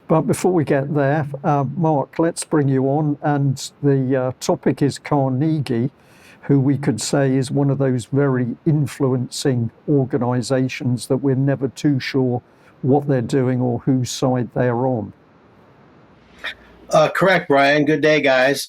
But before we get there, Mark, let's bring you on. And the topic is Carnegie, who we could say is one of those very influencing organizations that we're never too sure what they're doing or whose side they're on. Correct, Brian. Good day, guys.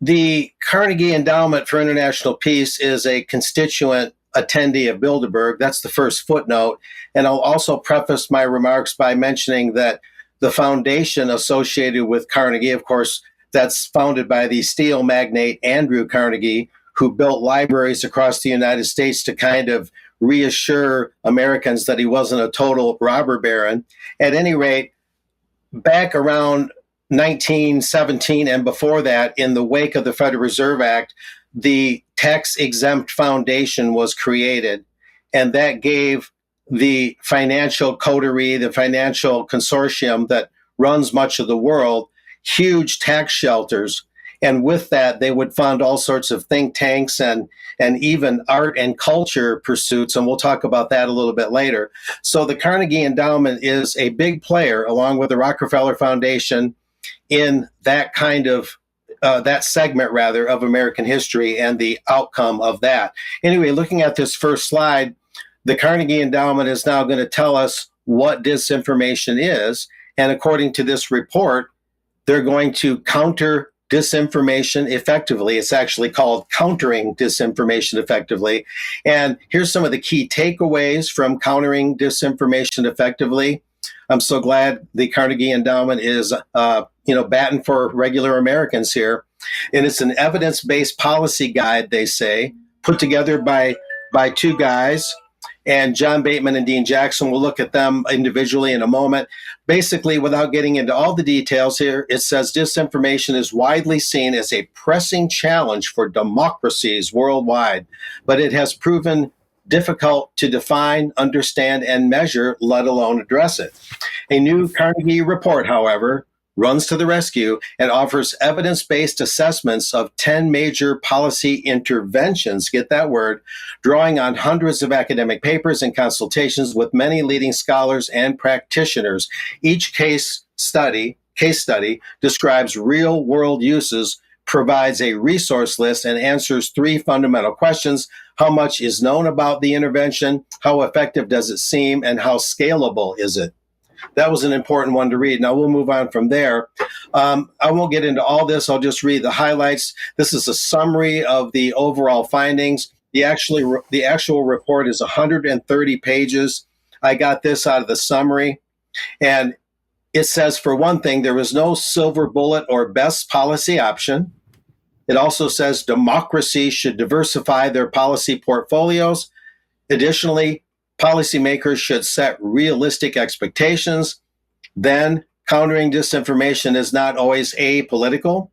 The Carnegie Endowment for International Peace is a constituent attendee of Bilderberg. That's the first footnote. And I'll also preface my remarks by mentioning that the foundation associated with Carnegie, of course, that's founded by the steel magnate Andrew Carnegie, who built libraries across the United States to kind of reassure Americans that he wasn't a total robber baron. At any rate, back around 1917 and before that, in the wake of the Federal Reserve Act, the Tax-Exempt Foundation was created, and that gave the financial coterie, the financial consortium that runs much of the world, huge tax shelters. And with that, they would fund all sorts of think tanks and even art and culture pursuits. And we'll talk about that a little bit later. So the Carnegie Endowment is a big player, along with the Rockefeller Foundation, in that kind of that segment, rather, of American history and the outcome of that. Anyway, looking at this first slide, the Carnegie Endowment is now going to tell us what disinformation is. And according to this report, they're going to counter disinformation effectively. It's actually called Countering Disinformation Effectively. And here's some of the key takeaways from Countering Disinformation Effectively. I'm so glad the Carnegie Endowment is, batting for regular Americans here. And it's an evidence-based policy guide, they say, put together by two guys. And John Bateman and Dean Jackson, will look at them individually in a moment. Basically, without getting into all the details here, it says disinformation is widely seen as a pressing challenge for democracies worldwide, but it has proven difficult to define, understand, and measure, let alone address it. A new Carnegie report, however, runs to the rescue and offers evidence-based assessments of 10 major policy interventions, get that word, drawing on hundreds of academic papers and consultations with many leading scholars and practitioners. Each case study describes real-world uses, provides a resource list, and answers three fundamental questions: how much is known about the intervention, how effective does it seem, and how scalable is it? That was an important one to read. Now we'll move on from there. I won't get into all this. I'll just read the highlights. This is a summary of the overall findings. The actual report is 130 pages. I got this out of the summary. And it says, for one thing, there is no silver bullet or best policy option. It also says democracies should diversify their policy portfolios. Additionally, policymakers should set realistic expectations. Then, countering disinformation is not always apolitical.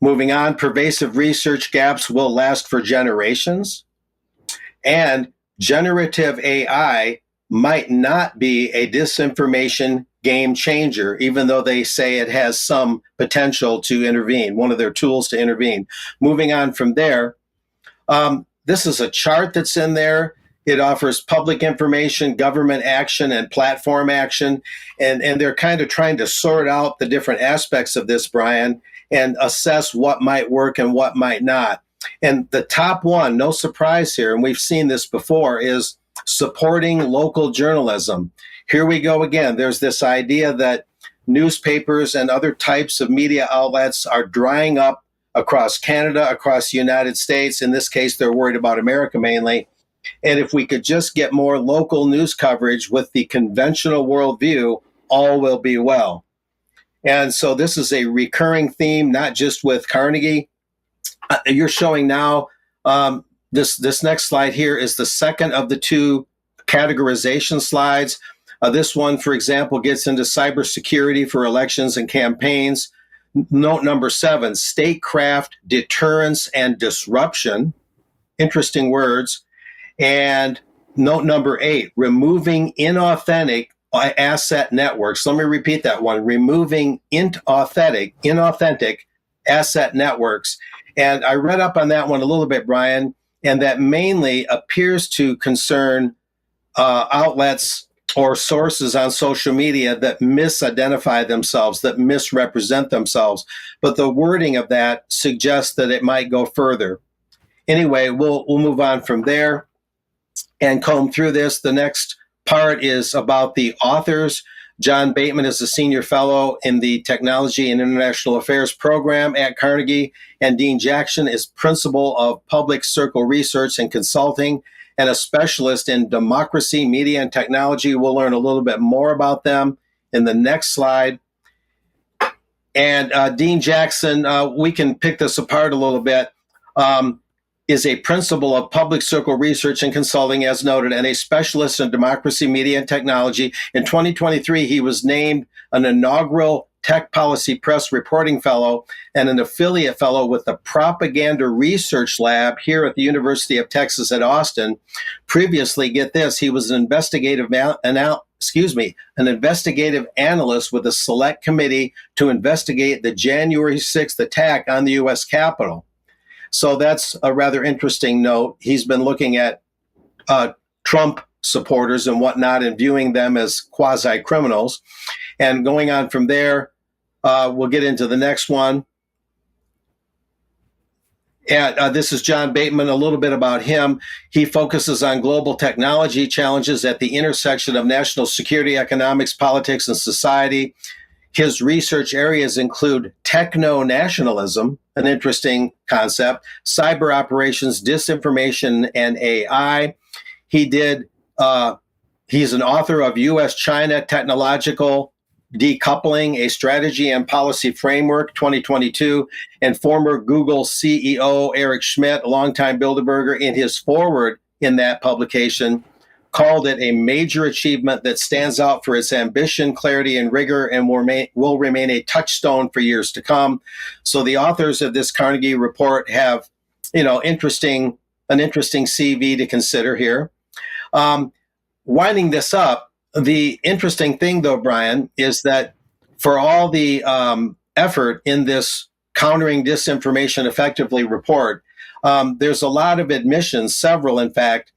Moving on, pervasive research gaps will last for generations. And generative AI might not be a disinformation game changer, even though they say it has some potential to intervene, one of their tools to intervene. Moving on from there, this is a chart that's in there. It offers public information, government action, and platform action. And they're kind of trying to sort out the different aspects of this, Brian, and assess what might work and what might not. And the top one, no surprise here, and we've seen this before, is supporting local journalism. Here we go again. There's this idea that newspapers and other types of media outlets are drying up across Canada, across the United States. In this case, they're worried about America mainly. And if we could just get more local news coverage with the conventional worldview, all will be well. And so this is a recurring theme, not just with Carnegie. You're showing now, this next slide here is the second of the two categorization slides. This one, for example, gets into cybersecurity for elections and campaigns. Note number 7, statecraft, deterrence, and disruption. Interesting words. And note number 8, removing inauthentic asset networks. Let me repeat that one. Removing inauthentic asset networks. And I read up on that one a little bit, Brian, and that mainly appears to concern outlets or sources on social media that misidentify themselves, that misrepresent themselves. But the wording of that suggests that it might go further. Anyway, we'll move on from there and comb through this. The next part is about the authors. John Bateman is a senior fellow in the Technology and International Affairs program at Carnegie, and Dean Jackson is principal of Public Circle Research and Consulting and a specialist in democracy, media, and technology. We'll learn a little bit more about them in the next slide. And Dean Jackson, we can pick this apart a little bit, is a principal of Public Circle Research and Consulting, as noted, and a specialist in democracy, media, and technology. In 2023, he was named an inaugural Tech Policy Press Reporting Fellow and an affiliate fellow with the Propaganda Research Lab here at the University of Texas at Austin. Previously, get this, he was an investigative analyst with a select committee to investigate the January 6th attack on the U.S. Capitol. So that's a rather interesting note. He's been looking at Trump supporters and whatnot and viewing them as quasi-criminals. And going on from there, we'll get into the next one. And this is John Bateman, a little bit about him. He focuses on global technology challenges at the intersection of national security, economics, politics, and society. His research areas include techno-nationalism, an interesting concept, cyber operations, disinformation, and AI. He's an author of U.S.-China Technological Decoupling, a Strategy and Policy Framework, 2022, and former Google CEO Eric Schmidt, a longtime Bilderberger, in his foreword in that publication, called it a major achievement that stands out for its ambition, clarity, and rigor, and will remain a touchstone for years to come. So the authors of this Carnegie report have, an interesting CV to consider here. Winding this up, the interesting thing, though, Brian, is that for all the effort in this Countering Disinformation Effectively report, there's a lot of admissions, several, in fact,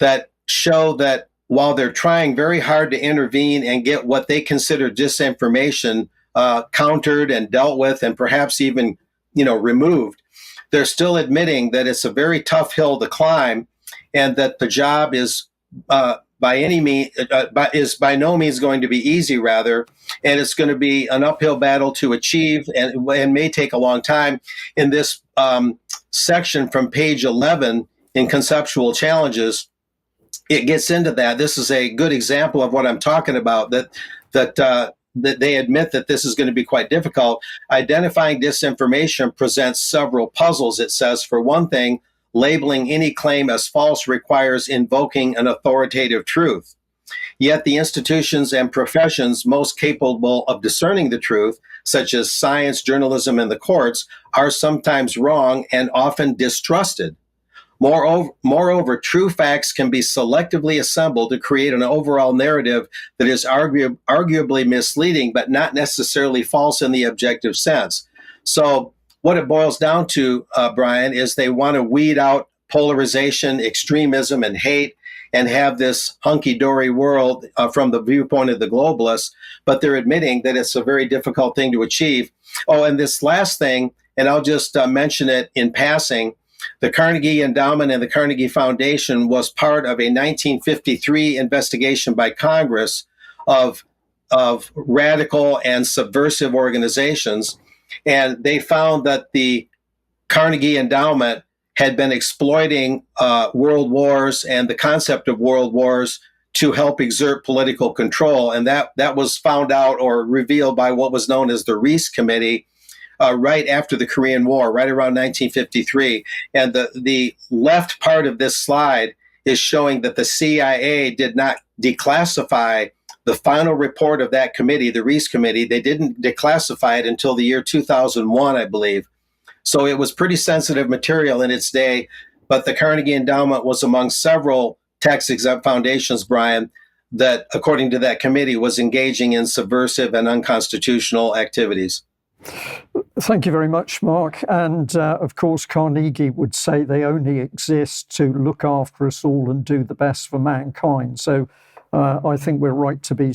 that show that while they're trying very hard to intervene and get what they consider disinformation countered and dealt with and perhaps even, removed, they're still admitting that it's a very tough hill to climb and that the job is by no means going to be easy, rather, and it's going to be an uphill battle to achieve and may take a long time. In this section from page 11 in Conceptual Challenges, it gets into that. This is a good example of what I'm talking about, that they admit that this is going to be quite difficult. Identifying disinformation presents several puzzles, it says. For one thing, labeling any claim as false requires invoking an authoritative truth. Yet the institutions and professions most capable of discerning the truth, such as science, journalism, and the courts, are sometimes wrong and often distrusted. Moreover, true facts can be selectively assembled to create an overall narrative that is arguably misleading, but not necessarily false in the objective sense. So what it boils down to, Brian, is they want to weed out polarization, extremism, and hate, and have this hunky-dory world from the viewpoint of the globalists, but they're admitting that it's a very difficult thing to achieve. Oh, and this last thing, and I'll just mention it in passing, the Carnegie Endowment and the Carnegie Foundation was part of a 1953 investigation by Congress of radical and subversive organizations. And they found that the Carnegie Endowment had been exploiting world wars and the concept of world wars to help exert political control. And that was found out or revealed by what was known as the Reece Committee, right after the Korean War, right around 1953. And the left part of this slide is showing that the CIA did not declassify the final report of that committee, the Reece Committee. They didn't declassify it until the year 2001, I believe. So it was pretty sensitive material in its day, but the Carnegie Endowment was among several tax-exempt foundations, Brian, that, according to that committee, was engaging in subversive and unconstitutional activities. Thank you very much, Mark. And of course, Carnegie would say they only exist to look after us all and do the best for mankind. So I think we're right to be